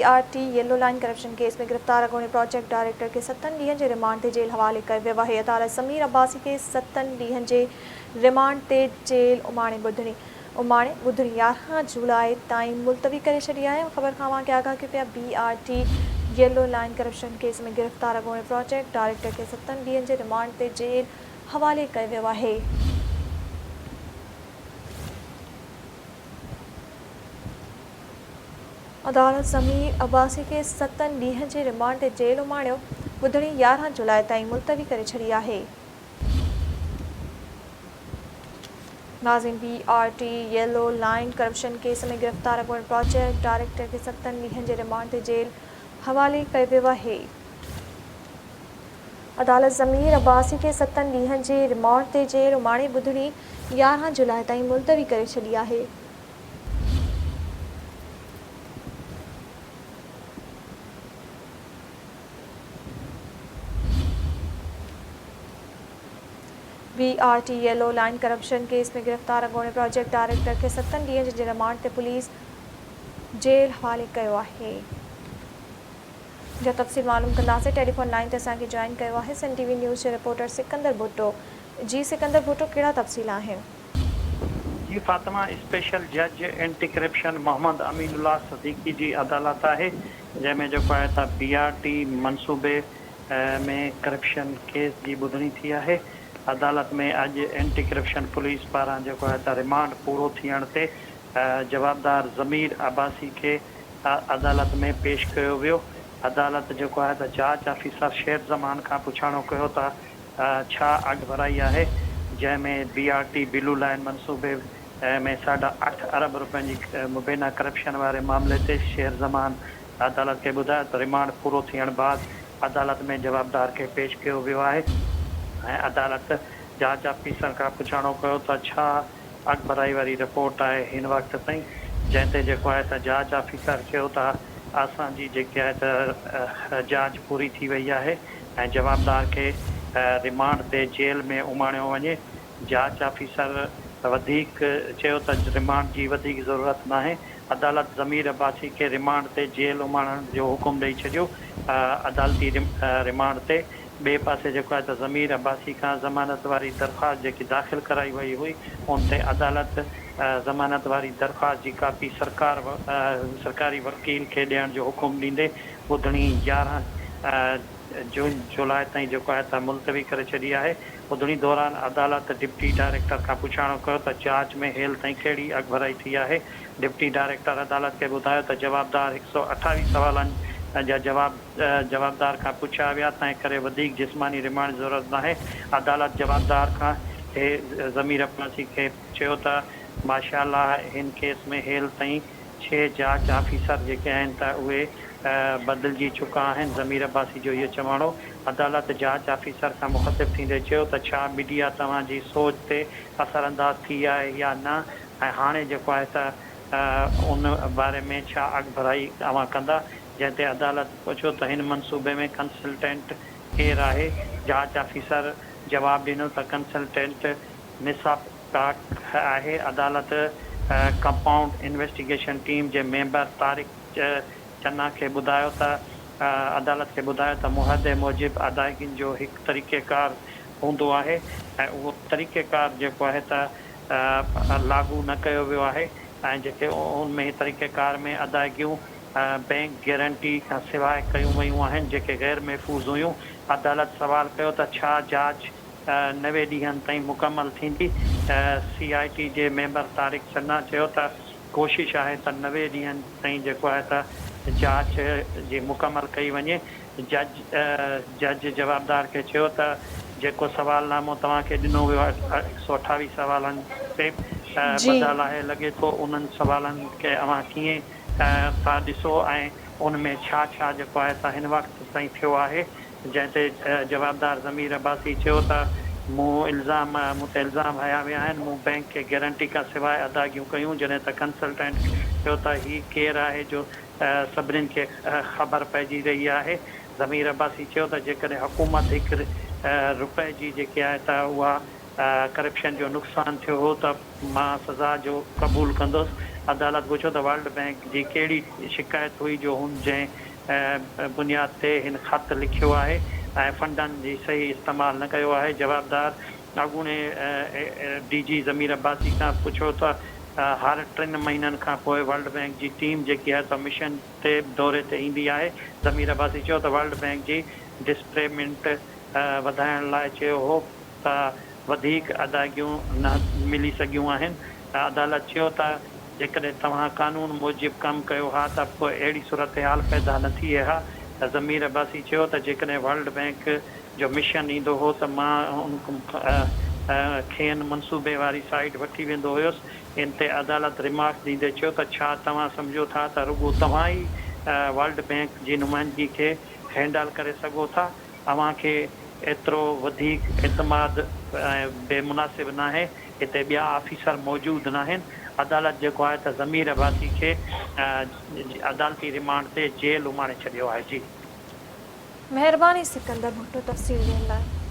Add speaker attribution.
Speaker 1: BRT yellow line corruption case में गिरफ़्तार अॻूणे प्रोजेक्ट डायरेक्टर के 7 ॾींहनि जे रिमांड ते जेल हवाले कयो वियो आहे। अदालत ज़मीर अब्बासी खे 7 ॾींहनि जे रिमांड ते जेल उमाणे ॿुधणी 11 जुलाई ताईं मुलतवी करे छॾी आहे। ख़बर खां अवांखे आगाह कयो पिया। BRT yellow line corruption case में गिरफ़्तार अॻूणे प्रोजेक्ट डायरेक्टर खे 7 ॾींहनि जे रिमांड ते जेल हवाले कयो वियो आहे। अदालत ज़मीर अब्बासी के 7 ॾींहनि जे रिमांड ते जेल उमाणियो ॿुधणी 11 जुलाई ताईं मुलतवी करे छॾी आहे। नाज़रीन, BRT yellow line corruption case में गिरफ़्तार अॻूणे प्रोजेक्ट डायरेक्टर के 7 ॾींहनि जे रिमांड ते जेल हवाले कयो वियो आहे। अदालत ज़मीर अब्बासी के 7 ॾींहनि जे रिमांड ते जेल उमाणे ॿुधणी 11 जुलाई ताईं मुलतवी करे छॾी आहे। BRT yellow line corruption case में गिरफ़्तार अॻूणे प्रोजेक्ट डायरेक्टर के 7 ॾींहनि जे रिमांड ते पुलिस जेल हवाले कयो आहे। जो तफ़सील मालूम कंदासीं। टेलीफोन लाइन ते असांखे जॉइन कयो आहे सन TV न्यूज़ जे रिपोर्टर सिकंदर भुट्टो। जी सिकंदर भुट्टो, कहिड़ा तफ़सील आहिनि?
Speaker 2: जी फातिमा, स्पेशल जज एंटी करप्शन मोहम्मद अमीनुल्लाह सदीकी जी अदालत है जैमें जो है BRT मनसूबे में करप्शन केस की ॿुधणी थी है। अदालत में अज एंटी करप्शन पुलिस पारां जो है रिमांड पूरो थियण ते जवाबदार ज़मीर अब्बासी के अदालत में पेश किया वियो। अदालत जो है जांच ऑफिसर शेर ज़मान का पुछाणो कयो था छा अॻु भराई है जैमें BRT ब्लू लाइन मनसूबे में 8.5 अरब रुपए की मुबैना करप्शन वाले मामले से शेर ज़मान अदालत के बुधाया तो रिमांड पूरो थियण बाद अदालत में जवाबदार के पेश किया वियो है। अदालत जांच ऑफिसर का पुछाणो कयो था छा अॻु भराई वारी रिपोर्ट है इन वक्त ताईं, जैसे जो है जांच ऑफिसर कयो था असांजी जेके है जांच पूरी थी वही है। जवाबदार के रिमांड ते जेल में उमाणियो वञे। जांच ऑफिसर वधीक चयो त रिमांड की वधीक ज़रूरत ना है। अदालत ज़मीर अब्बासी के रिमांड ते जेल उमाणण जो हुकुम ॾेई छॾियो। अदालती रिमांड ते बे पासे जो है ज़मीर अब्बासी का ज़मानत वारी दरख्वास्त जी दाखिल कराई वही हुई उन ते अदालत ज़मानत वारी दरख्वास्त की कापी सरकारी वकील के ॾियण जो हुकुम ॾींदे ॿुधणी 11 जुलाई ताईं जो है मुलतवी करे छॾी है। ॿुधणी दौरान अदालत डिप्टी डायरेक्टर का पुछाणो कयो त जांच में हेल ताईं कहिड़ी अॻु भराई थी है। डिप्टी डायरेक्टर अदालत के बुधायो त जवाबदार 128 सवालनि जा जवाबदार का पुछा विया तंहिं करे वधीक जिस्मानी रिमांड ज़रूरत ना है। अदालत जवाबदार का ज़मीर अब्बासी के चयो त माशाअल्लाह इन केस में हेल ताईं 6 जांच ऑफिसर जेके आहिनि त उहे बदलजी चुका हैं। ज़मीर अब्बासी जो ये चवाणो। अदालत जांच ऑफिसर का मुख़ातिब थींदे चयो त छा मीडिया तव्हांजी सोच ते असरअंदाज थी है या न, हाणे जेको है त उन बारे में छा अॻु भराई तव्हां कंदा। जैसे अदालत पुछो तो इन मनसूबे में कंसल्टेंट केर है। जांच ऑफिसर जवाब दिनों तो कंसल्टेंट निसाब काक है। अदालत कंपाउंड इन्वेस्टिगेशन टीम के मेंबर तारिक चन्ना के बुधायो था अदालत के बुधायो तो मुहदे मूजिब अदायगी जो एक तरीक़ेकार होंदो है वो तरीक़ेकार जो है त लागू न किया वियो है। जेके उनमें तरीक़ेकार में अदायगियों बैंक गारंटी का सिवाय कयूं वयूं आहिनि जेके गैर महफूज हुयूं। अदालत सवाल कयो त छा जांच 90 ॾींहनि ताईं मुकम्मल थींदी। CIT जे मेंबर तारिक चन्ना चयो त कोशिश है त 90 ॾींहनि ताईं जेको है त जांच जी मुकम्मल कई वञे। जज जवाबदार के चयो त जेको सवालनामो तव्हांखे ॾिनो वियो 128 सवालनि ते बदल है लगे तो उन्हनि सवालनि के अवां कीअं था ॾिसो ऐं उनमें छा छा जेको आहे त हिन वक्त ताईं थियो आहे। जैसे जवाबदार ज़मीर अब्बासी चयो त मूं ते इल्ज़ाम हया विया आहिनि मूं बैंक के गारंटी का सिवाय अदायगियूं कयूं। जॾहिं त कंसल्टेंट चयो त ही केर है जो सभिनीनि खे ख़बर पइजी रही है। ज़मीर अब्बासी चयो त जेकॾहिं हुकूमत 1 रुपए जी जेके आहे त उहा करप्शन जो नुक़सान थियो हो त मां सज़ा जो क़बूल कंदुसि अदालत पुछो त वर्ल्ड बैंक जी कहिड़ी शिकायत हुई जो हुन जंहिं बुनियाद ते हिन ख़त लिखियो आहे ऐं फंडनि जी सही इस्तेमालु न कयो आहे। जवाबदार अॻूणे DG ज़मीर अब्बासी खां पुछो त हर 3 महीननि खां पोइ वर्ल्ड बैंक जी टीम जेकी आहे त मिशन ते दौरे ते ईंदी आहे। ज़मीर अब्बासी चयो त वर्ल्ड बैंक जी डिस्प्लेमेंट वधाइण लाइ चयो हो त वधीक अदायगियूं न मिली सघियूं आहिनि। अदालत चयो त जेकॾहिं तव्हां कानून मूजिबि कमु कयो हा त पोइ अहिड़ी सूरत हाल पैदा न थी हा। ज़मीर अब्बासी चयो त जेकॾहिं वर्ल्ड बैंक जो मिशन ईंदो हो त मां खेनि मनसूबे वारी साइड वठी वेंदो हुयुसि। इन ते अदालत रिमार्क ॾींदे चयो त छा तव्हां सम्झो था त रुॻो तव्हां ई वर्ल्ड बैंक जी नुमाइंदगी खे हैंडल करे सघो था? अव्हांखे एतिरो वधीक एतमाद बेमुनासिब न आहे। हिते ॿिया ऑफिसर मौजूदु न आहिनि। अदालत जेको आहे त ज़मीर अब्बासी खे अदालती रिमांड ते जेल उमाणे छॾियो आहे। जी
Speaker 1: महिरबानी सिकंदर भुट्टो तफ़सील ॾियण लाइ।